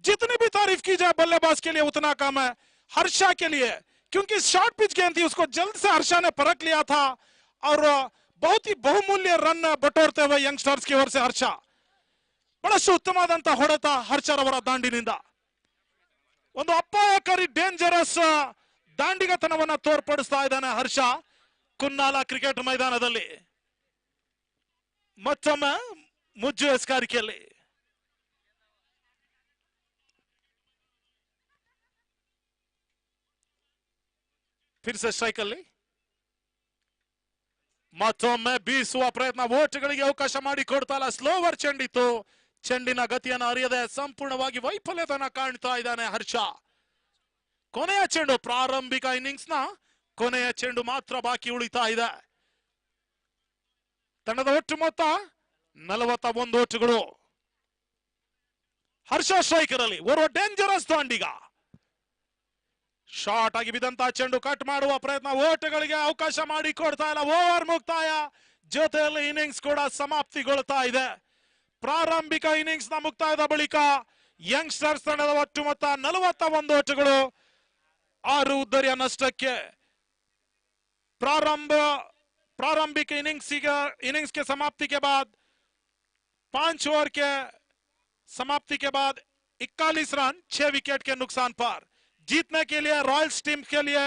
जितनी भी तारीफ की जाए बल्लेबाज के लिए उतना कम है हर्षा के लिए, क्योंकि शॉर्ट पिच गेंद थी, उसको जल्द से हर्षा ने परख लिया था और बहुत ही बहुमूल्य रन बटोरते हुए यंगस्टर्स की ओर से हर्षा ಬಹಳಷ್ಟು ಉತ್ತಮವಾದಂತ ಹೊಡೆತ ಹರ್ಷರವರ ದಾಂಡಿನಿಂದ ಒಂದು ಅಪಾಯಕಾರಿ ಡೇಂಜರಸ್ ದಾಂಡಿಗತನವನ್ನ ತೋರ್ಪಡಿಸ್ತಾ ಇದ್ದಾನೆ ಹರ್ಷ ಕುನ್ನಾಲ ಕ್ರಿಕೆಟ್ ಮೈದಾನದಲ್ಲಿ. ಮತ್ತೊಮ್ಮೆ ಮುಜ್ಜು ಎಸ್ಕಾರಿಕೆಯಲ್ಲಿ फिर से स्ट्राइक ಅಲ್ಲಿ ಮತ್ತೊಮ್ಮೆ ಬೀಸುವ ಪ್ರಯತ್ನ, ಓಟ್ಗಳಿಗೆ ಅವಕಾಶ ಮಾಡಿ ಕೊಡ್ತಾ ಇಲ್ಲ. ಸ್ಲೋವರ್ ಚೆಂಡಿತ್ತು, ಚೆಂಡಿನ ಗತಿಯನ್ನು ಅರಿಯದೆ ಸಂಪೂರ್ಣವಾಗಿ ವೈಫಲ್ಯತನ ಕಾಣ್ತಾ ಇದ್ದಾನೆ ಹರ್ಷ. ಕೊನೆಯ ಚೆಂಡು, ಪ್ರಾರಂಭಿಕ ಇನ್ನಿಂಗ್ಸ್ ನ ಕೊನೆಯ ಚೆಂಡು ಮಾತ್ರ ಬಾಕಿ ಉಳಿತಾ ಇದೆ. ತಂಡದ ಒಟ್ಟು ಮೊತ್ತ 41 ಓಟುಗಳು. ಹರ್ಷ ಸ್ಟ್ರೈಕರ್ ಅಲ್ಲಿ ಓರ್ವ ಡೇಂಜರಸ್ ದಾಂಡಿಗ. ಶಾರ್ಟ್ ಆಗಿ ಬಿದ್ದಂತ ಚೆಂಡು ಕಟ್ ಮಾಡುವ ಪ್ರಯತ್ನ, ಓಟಗಳಿಗೆ ಅವಕಾಶ ಮಾಡಿ ಕೊಡ್ತಾ ಇಲ್ಲ. ಓವರ್ ಮುಕ್ತಾಯ, ಜೊತೆಯಲ್ಲಿ ಇನ್ನಿಂಗ್ಸ್ ಕೂಡ ಸಮಾಪ್ತಿಗೊಳ್ತಾ ಇದೆ. ಪ್ರಾರಂಭಿಕ ಇನ್ನಿಂಗ್ಸ್ ನ ಮುಕ್ತಾಯದ ಬಳಿಕ ಯಂಗ್ಸ್ಟರ್ಸ್ ತಂಡದ ಒಟ್ಟು ಮೊತ್ತ 41 ಓಟುಗಳು, 6 ಉದ್ದರಿಯ ನಷ್ಟಕ್ಕೆ. प्रारंभिक इनिंग्स के समाप्ति के बाद 5 ओवर के समाप्ति के बाद 41 रन 6 विकेट के नुकसान पर जीतने के लिए रॉयल्स टीम के लिए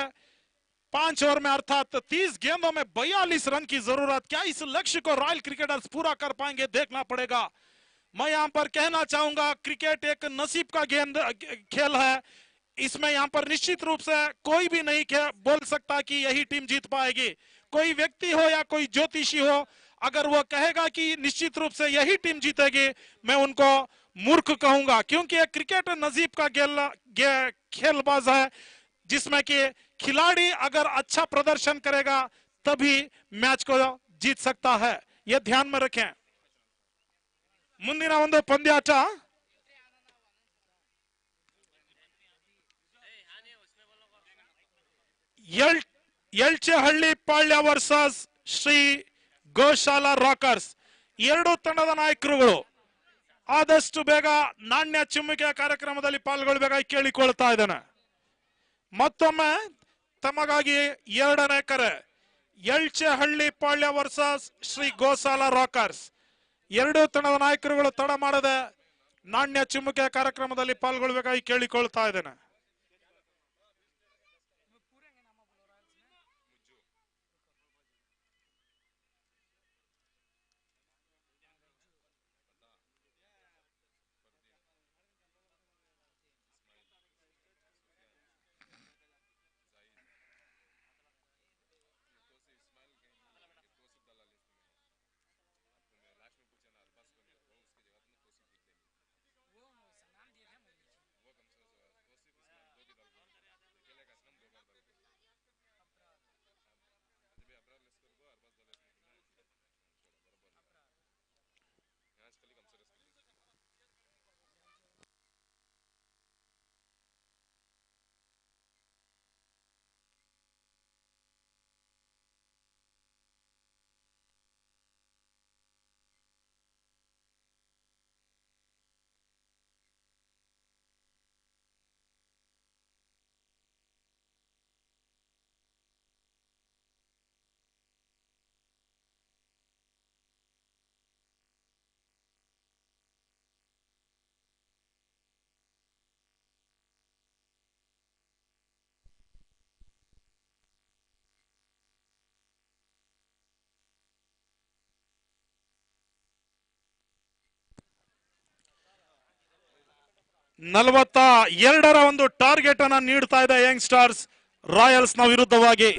5 ओवर में अर्थात 30 गेंदों में 42 रन की जरूरत. क्या इस लक्ष्य को रॉयल क्रिकेटर्स पूरा कर पाएंगे, देखना पड़ेगा. मैं यहां पर कहना चाहूंगा, क्रिकेट एक नसीब का खेल है. इसमें यहां पर निश्चित रूप से कोई भी नहीं बोल सकता कि यही टीम जीत पाएगी. कोई व्यक्ति हो या कोई ज्योतिषी हो, अगर वो कहेगा कि निश्चित रूप से यही टीम जीतेगी, मैं उनको मूर्ख कहूंगा. क्योंकि एक क्रिकेट नसीब का खेलबाज है, जिसमें कि खिलाड़ी अगर अच्छा प्रदर्शन करेगा तभी मैच को जीत सकता है. यह ध्यान में रखें. ಮುಂದಿನ ಒಂದು ಪಂದ್ಯಾಟ ಯಲ್ಚೆಹಳ್ಳಿ ಪಾಳ್ಯ ವರ್ಸಸ್ ಶ್ರೀ ಗೋಶಾಲಾ ರಾಕರ್ಸ್. ಎರಡು ತಂಡದ ನಾಯಕರುಗಳು ಆದಷ್ಟು ಬೇಗ ನಾಣ್ಯ ಚಿಮ್ಮುವಿಕೆ ಕಾರ್ಯಕ್ರಮದಲ್ಲಿ ಪಾಲ್ಗೊಳ್ಳಬೇಕಾಗಿ ಕೇಳಿಕೊಳ್ತಾ ಇದ್ದಾನೆ. ಮತ್ತೊಮ್ಮೆ ತಮಗಾಗಿ ಎರಡನೇ ಕರೆ. ಎಲ್ಚೆಹಳ್ಳಿ ಪಾಳ್ಯ ವರ್ಸಸ್ ಶ್ರೀ ಗೋಸಾಲ ರಾಕರ್ಸ್. ಎರಡೂ ತಂಡದ ನಾಯಕರುಗಳು ತಡ ಮಾಡದೆ ನಾಣ್ಯ ಚಿಮ್ಮುಕೆ ಕಾರ್ಯಕ್ರಮದಲ್ಲಿ ಪಾಲ್ಗೊಳ್ಳಬೇಕಾಗಿ ಕೇಳಿಕೊಳ್ತಾ ಇದ್ದೇನೆ. ನಲವತ್ತ ಎರಡರ ಒಂದು ಟಾರ್ಗೆಟ್ ಅನ್ನ ನೀಡ್ತಾ ಇದೆ ಯಂಗ್ ಸ್ಟಾರ್ಸ್ ರಾಯಲ್ಸ್ ನ ವಿರುದ್ಧವಾಗಿ.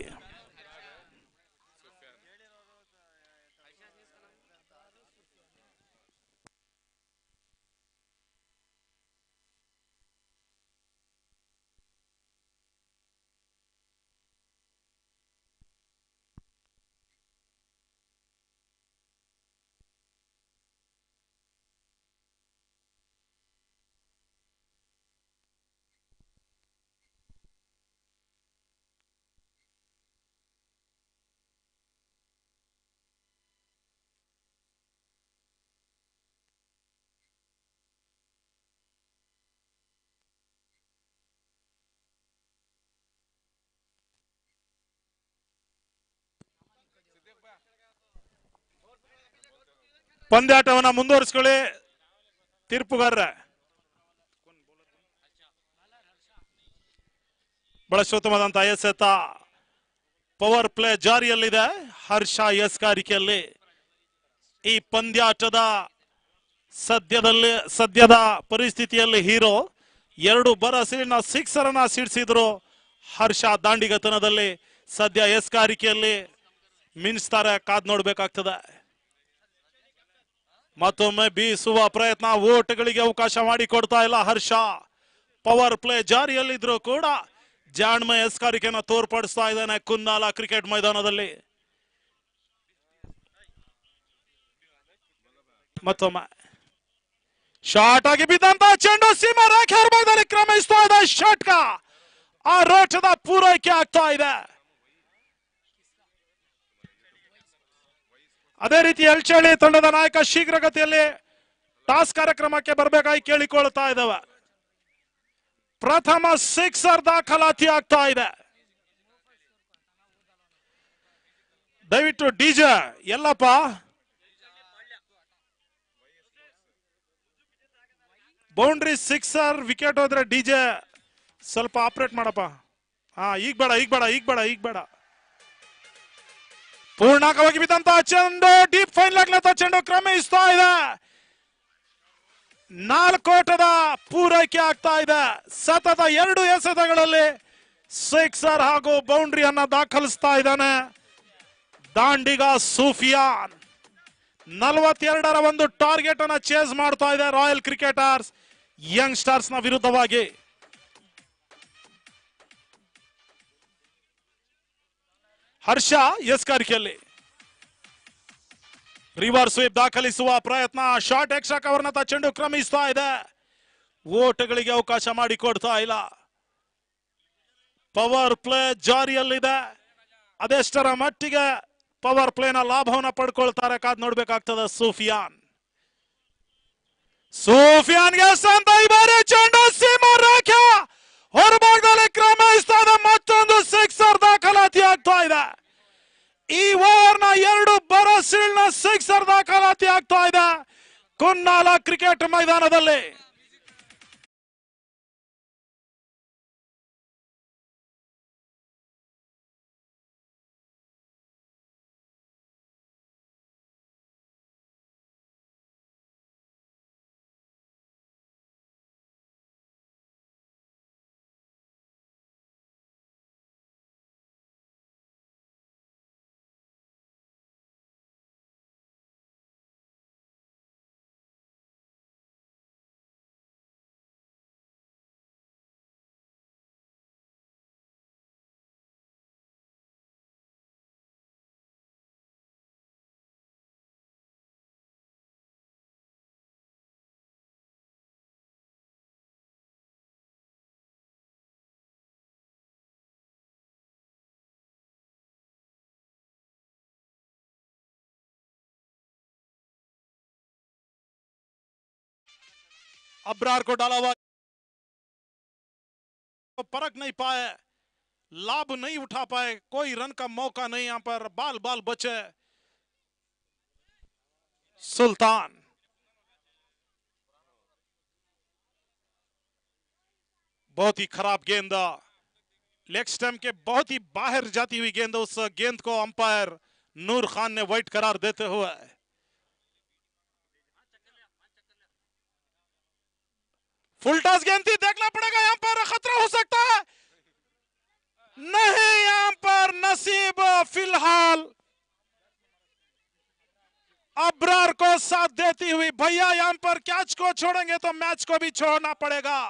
ಪಂದ್ಯಾಟವನ್ನ ಮುಂದುವರಿಸಿಕೊಳ್ಳಿ ತೀರ್ಪುಗಾರರೇ. ಬಹಳ ಉತ್ತಮವಾದಂತಹ ಎಸೆತ. ಪವರ್ ಪ್ಲೇ ಜಾರಿಯಲ್ಲಿದೆ ಹರ್ಷ ಎಸ್ಕಾರಿಕೆಯಲ್ಲಿ. ಈ ಪಂದ್ಯಾಟದ ಸದ್ಯದ ಪರಿಸ್ಥಿತಿಯಲ್ಲಿ ಹೀರೋ ಎರಡು ಬರಸಿನ ಸಿಕ್ಸರ್ ಅನ್ನ ಸಿಡಿಸಿದ್ರು. ಹರ್ಷ ದಾಂಡಿಗತನದಲ್ಲಿ ಸದ್ಯ ಎಸ್ಕಾರಿಕೆಯಲ್ಲಿ ಮಿಂಚ್ತಾರೆ. ಕಾದ್ ನೋಡ್ಬೇಕಾಗ್ತದೆ. ಮತ್ತೊಮ್ಮೆ ಬೀಸುವ ಪ್ರಯತ್ನ. ಓಟ್ಗಳಿಗೆ ಅವಕಾಶ ಮಾಡಿಕೊಡ್ತಾ ಇಲ್ಲ ಹರ್ಷ. ಪವರ್ ಪ್ಲೇ ಜಾರಿಯಲ್ಲಿದ್ರು ಕೂಡ ಜಾಣ್ಮೆ ಎಸ್ಕಾರಿಕೆಯನ್ನು ತೋರ್ಪಡಿಸ್ತಾ ಇದ್ದಾನೆ ಕುನ್ನಾಲ ಕ್ರಿಕೆಟ್ ಮೈದಾನದಲ್ಲಿ. ಮತ್ತೊಮ್ಮೆ ಶಾರ್ಟ್ ಆಗಿ ಬಿದ್ದಂತ ಚೆಂಡು ಸೀಮಾ ರೇಖೆ ಭಾಗದಲ್ಲಿ ಕ್ರಮಿಸ್ತಾ ಇದೆ. ಷಟ್ಕ ಆ ರೋಚದ ಪೂರೈಕೆ ಆಗ್ತಾ ಇದೆ. ಅದೇ ರೀತಿ ಎಲ್ಚಳ್ಳಿ ತಂಡದ ನಾಯಕ ಶೀಘ್ರಗತಿಯಲ್ಲಿ ಟಾಸ್ ಕಾರ್ಯಕ್ರಮಕ್ಕೆ ಬರಬೇಕಾಗಿ ಕೇಳಿಕೊಳ್ತಾ ಇದ್ದಾವೆ. ಪ್ರಥಮ ಸಿಕ್ಸರ್ ದಾಖಲಾತಿ ಆಗ್ತಾ ಇದೆ. ದಯವಿಟ್ಟು ಡಿಜೆ ಎಲ್ಲಪ್ಪ ಬೌಂಡ್ರಿ ಸಿಕ್ಸರ್ ವಿಕೆಟ್ ಹೋದ್ರೆ ಡಿಜೆ ಸ್ವಲ್ಪ ಆಪರೇಟ್ ಮಾಡಪ್ಪ. ಈಗ ಬೇಡ. ಪೂರ್ಣಾಂಕವಾಗಿ ಬಿದ್ದಂತ ಚೆಂಡು ಡೀಪ್ ಫೈನ್ ಲೆಗ್ಲತ್ತ ಚೆಂಡು ಕ್ರಮಿಸ್ತಾ ಇದೆ. 4 ಓಟದ ಪೂರೈಕೆ ಆಗ್ತಾ ಇದೆ. ಸತತ 2 ಎಸೆತಗಳಲ್ಲಿ ಸಿಕ್ಸರ್ ಹಾಗೂ ಬೌಂಡ್ರಿಯನ್ನ ದಾಖಲಿಸ್ತಾ ಇದ್ದಾನೆ ದಾಂಡಿಗ ಸೂಫಿಯಾನ್. 42ರ ಒಂದು ಟಾರ್ಗೆಟ್ ಅನ್ನ ಚೇಸ್ ಮಾಡ್ತಾ ಇದೆ ರಾಯಲ್ ಕ್ರಿಕೆಟರ್ಸ್ ಯಂಗ್ ಸ್ಟಾರ್ಸ್ ನ ವಿರುದ್ಧವಾಗಿ. ಹರ್ಷ ಎಸ್ಕಾರಿಕೆಯಲ್ಲಿ ರಿವರ್ಸ್ ಸ್ವೀಪ್ ದಾಖಲಿಸುವ ಪ್ರಯತ್ನ. ಶಾರ್ಟ್ ಎಕ್ಸ್ಟ್ರಾ ಕವರ್ನತ್ತ ಚೆಂಡು ಕ್ರಮಿಸ್ತಾ ಇದೆ. ಓಟಗಳಿಗೆ ಅವಕಾಶ ಮಾಡಿಕೊಡ್ತಾ ಇಲ್ಲ. ಪವರ್ ಪ್ಲೇ ಜಾರಿಯಲ್ಲಿದೆ. ಅದೆಷ್ಟರ ಮಟ್ಟಿಗೆ ಪವರ್ ಪ್ಲೇನ ಲಾಭವನ್ನ ಪಡ್ಕೊಳ್ತಾರೆ ಕಾದ್ ನೋಡ್ಬೇಕಾಗ್ತದೆ. ಸೂಫಿಯಾನ್ಗೆ ಸಂತ ಈ ಬಾರಿ ಚೆಂಡು ಸೀಮಾ ರೇಖೆ ಹೊರಭಾಗದಲ್ಲಿ ಕ್ರಮಿಸ್ತಾ ಸಿಕ್ಸರ್ ದಾಖಲಾತಿ ಆಗ್ತಾ ಇದೆ ಕುನ್ನಾಲ ಕ್ರಿಕೆಟ್ ಮೈದಾನದಲ್ಲಿ. अब्रार को डाला हुआ, परख नहीं पाए, लाभ नहीं उठा पाए, कोई रन का मौका नहीं, यहां पर बाल बाल बचे। सुल्तान बहुत ही खराब गेंद, लेग स्टंप के बहुत ही बाहर जाती हुई गेंद, उस गेंद को अंपायर नूर खान ने वाइड करार देते हुए फुल टॉस गेंद थी, देखना पड़ेगा, यहां पर खतरा हो सकता है, नहीं यहां पर नसीब फिलहाल अब्रार को साथ देती हुई। भैया यहां पर कैच को छोड़ेंगे तो मैच को भी छोड़ना पड़ेगा।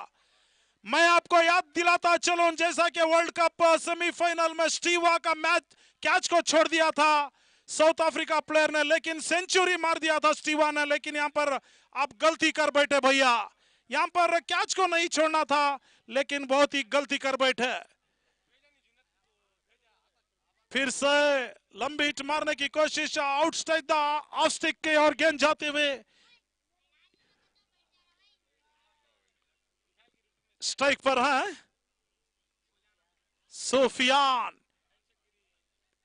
मैं आपको याद दिलाता चलूं, जैसा कि वर्ल्ड कप सेमीफाइनल में स्टीवा का मैच कैच को छोड़ दिया था साउथ अफ्रीका प्लेयर ने, लेकिन सेंचुरी मार दिया था स्टीवा ने, लेकिन यहां पर आप गलती कर बैठे भैया, यहां पर कैच को नहीं छोड़ना था, लेकिन बहुत ही गलती कर बैठे। फिर से लंबी हिट मारने की कोशिश, out stage the of stick के और गेंद जाते हुए स्ट्राइक पर है सुफियान।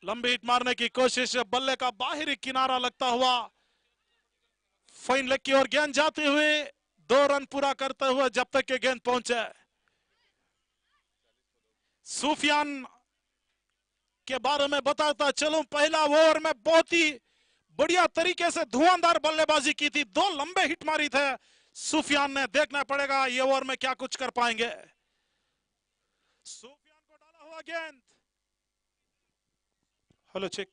लंबी हिट मारने की कोशिश, बल्ले का बाहरी किनारा लगता हुआ फाइन लेग की ओर गेंद जाते हुए 2 रन पूरा करते हुए जब तक के गेंद पहुंचे। सुफियान के बारे में बताता चलूं, पहला ओवर में बहुत ही बढ़िया तरीके से धुआंधार बल्लेबाजी की थी, 2 लंबे हिट मारी थे सुफियान ने, देखना पड़ेगा ये ओवर में क्या कुछ कर पाएंगे। सुफियान को डाला हुआ गेंद, हेलो चेक,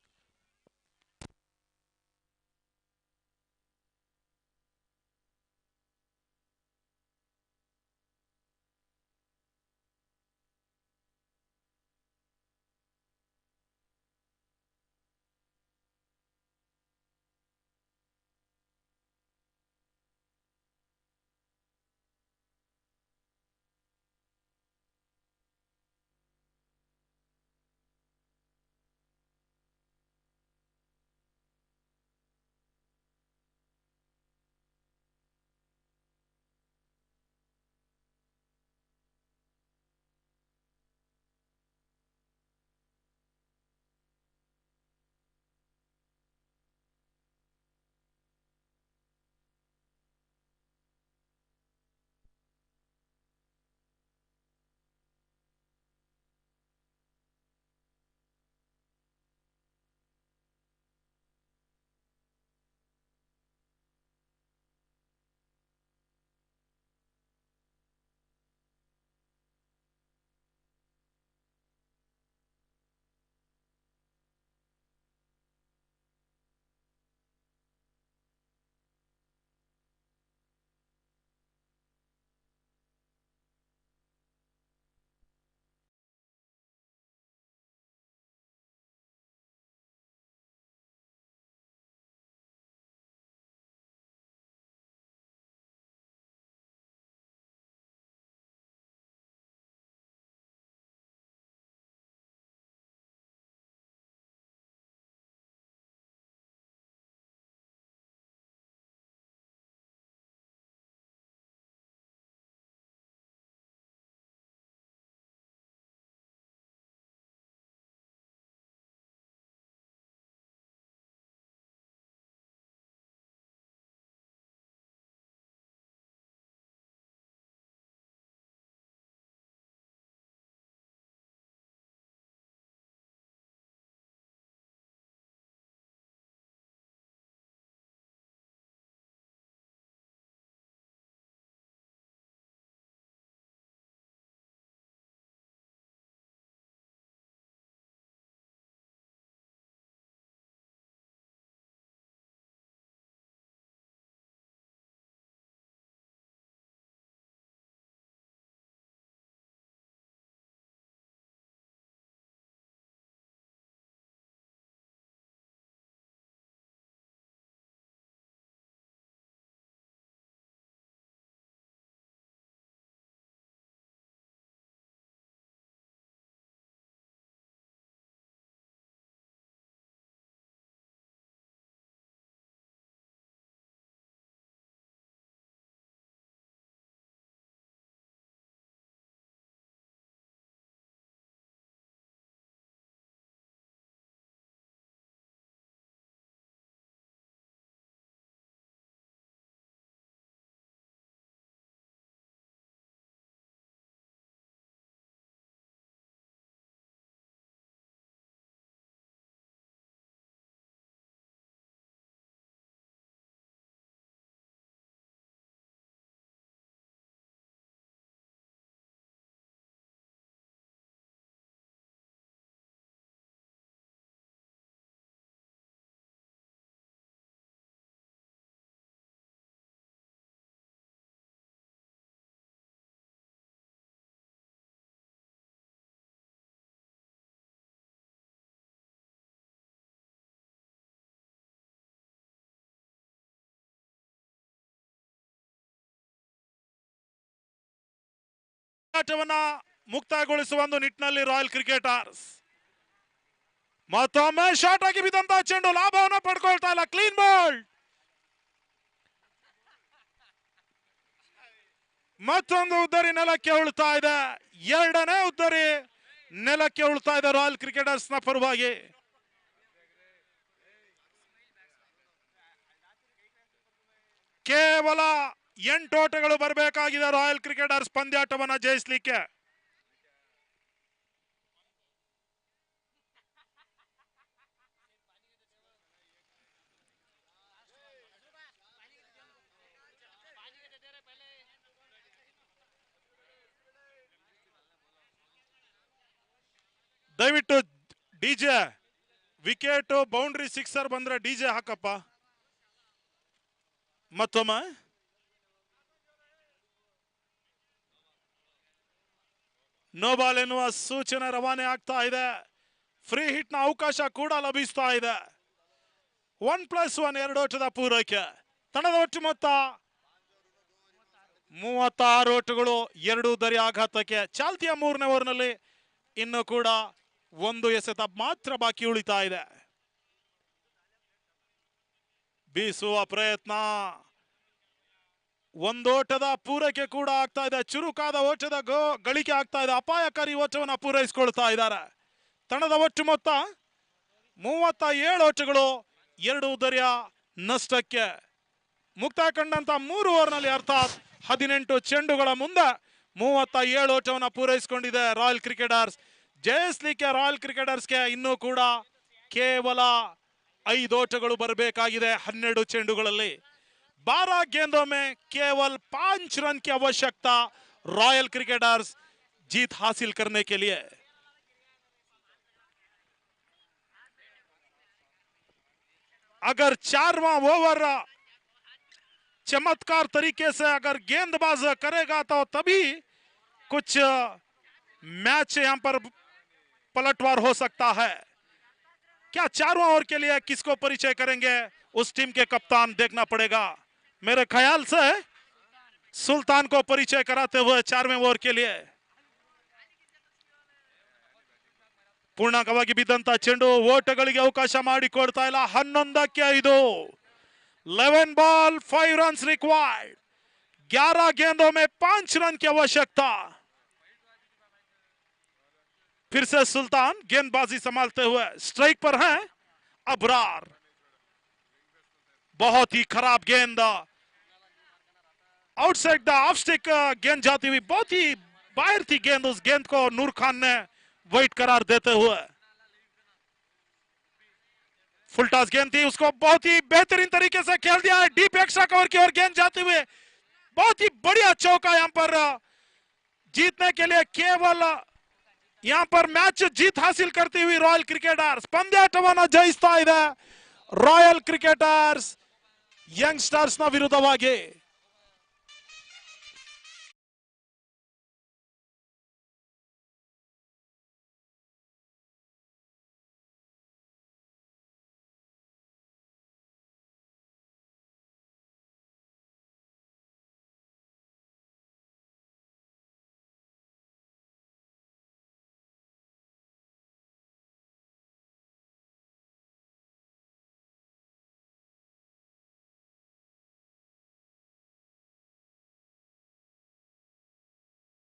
ಆಟವನ್ನ ಮುಕ್ತಾಯಗೊಳಿಸುವ ಒಂದು ನಿಟ್ಟಿನಲ್ಲಿ ರಾಯಲ್ ಕ್ರಿಕೆಟರ್ಸ್ ಮತ್ತೊಮ್ಮೆ ಶಾರ್ಟ್ ಆಗಿ ಬಿದ್ದಂತ ಚೆಂಡು ಲಾಭವನ್ನು ಪಡ್ಕೊಳ್ತಾ ಇಲ್ಲ. Clean ball. ಮತ್ತೊಂದು ಉದ್ದರಿ ನೆಲಕ್ಕೆ ಉಳ್ತಾ ಇದೆ. ಎರಡನೇ ಉದ್ದರಿ ನೆಲಕ್ಕೆ ಉಳ್ತಾ ಇದೆ ರಾಯಲ್ ಕ್ರಿಕೆಟರ್ಸ್ ನ ಪರವಾಗಿ. ಕೇವಲ 8 ಓಟಗಳು ಬರಬೇಕಾಗಿದೆ ರಾಯಲ್ ಕ್ರಿಕೆಟರ್ಸ್ ಪಂದ್ಯಾಟವನ್ನ ಜಯಿಸಲಿಕ್ಕೆ. ದಯವಿಟ್ಟು ಡಿಜೆ ವಿಕೆಟ್ ಬೌಂಡ್ರಿ ಸಿಕ್ಸರ್ ಬಂದ್ರೆ ಡಿಜೆ ಹಾಕಪ್ಪ. ಮತ್ತೊಮ್ಮೆ ನೋ ಬಾಲ್ ಎನ್ನುವ ಸೂಚನೆ ರವಾನೆ ಆಗ್ತಾ ಇದೆ. ಫ್ರೀ ಹಿಟ್ ನ ಅವಕಾಶ ಕೂಡ ಲಭಿಸ್ತಾ ಇದೆ. 1+1 2 ಓಟದ ಪೂರೈಕೆ. ತಂಡದ ಒಟ್ಟು ಮೊತ್ತ 36 ಓಟಗಳು, 2 ಉದ್ದರಿ ಆಘಾತಕ್ಕೆ. ಚಾಲ್ತಿಯ 3ನೇ ಓವರ್ನಲ್ಲಿ ಇನ್ನು ಕೂಡ 1 ಎಸೆತ ಮಾತ್ರ ಬಾಕಿ ಉಳಿತಾ ಇದೆ. ಬೀಸುವ ಪ್ರಯತ್ನ, 1 ಓಟದ ಪೂರೈಕೆ ಕೂಡ ಆಗ್ತಾ ಇದೆ. ಚುರುಕಾದ ಓಟದ ಗಳಿಕೆ ಆಗ್ತಾ ಇದೆ. ಅಪಾಯಕಾರಿ ಓಟವನ್ನು ಪೂರೈಸಿಕೊಳ್ತಾ ಇದ್ದಾರೆ. ತಂಡದ ಒಟ್ಟು ಮೊತ್ತ 37 ಓಟಗಳು, 2 ಉದ್ದರಿಯ ನಷ್ಟಕ್ಕೆ. ಮುಕ್ತಾಯ ಕಂಡಂತ 3 ಓವರ್ನಲ್ಲಿ ಅರ್ಥಾತ್ 18 ಚೆಂಡುಗಳ ಮುಂದೆ 37 ಓಟವನ್ನು ಪೂರೈಸಿಕೊಂಡಿದೆ ರಾಯಲ್ ಕ್ರಿಕೆಟರ್ಸ್. ಜಯಿಸಲಿಕ್ಕೆ ರಾಯಲ್ ಕ್ರಿಕೆಟರ್ಸ್ಗೆ ಇನ್ನೂ ಕೂಡ ಕೇವಲ 5 ಓಟಗಳು ಬರಬೇಕಾಗಿದೆ 12 ಚೆಂಡುಗಳಲ್ಲಿ. 12 गेंदों में केवल 5 रन की आवश्यकता रॉयल क्रिकेटर्स जीत हासिल करने के लिए. अगर 4वां ओवर चमत्कार तरीके से अगर गेंदबाज करेगा तो तभी कुछ मैच यहां पर पलटवार हो सकता है. क्या 4वां ओवर के लिए किसको परिचय करेंगे उस टीम के कप्तान देखना पड़ेगा. मेरे ख्याल से सुल्तान को परिचय कराते हुए 4वें ओवर के लिए. ಪೂರ್ಣಕವಾಗಿ ಬಿದ್ದಂತ ಚೆಂಡು ಓಟಗಳಿಗೆ ಅವಕಾಶ ಮಾಡಿಕೊಡ್ತಾ ಇಲ್ಲ. 11ಕ್ಕೆ 5. 11 बॉल 5 रन रिक्वायर्ड. 11 गेंदों में 5 रन की आवश्यकता. फिर से सुल्तान गेंदबाजी संभालते हुए स्ट्राइक पर हैं अबरार. बहुत ही खराब गेंद, आउटसाइड द ऑफ स्टिक गेंद जाती हुई, बहुत ही बाहर थी गेंद. उस गेंद को नूर खान ने वाइड करार देते हुए, फुल टॉस गेंद थी, उसको बहुत ही बेहतरीन तरीके से खेल दिया है. डीप एक्स्ट्रा कवर की ओर गेंद जाते हुए बहुत ही बढ़िया चौका यहां पर जीतने के लिए. केवल यहां पर मैच जीत हासिल करती हुई रॉयल क्रिकेटर्स ಪಂದ್ಯಾಟವನ್ನು ಜಯಿಸ್ತಾ ಇದೆ ರಾಯಲ್ ಕ್ರಿಕೆಟರ್ಸ್ ಯಂಗ್ಸ್ಟರ್ಸ್ ನ ವಿರುದ್ಧವಾಗಿ.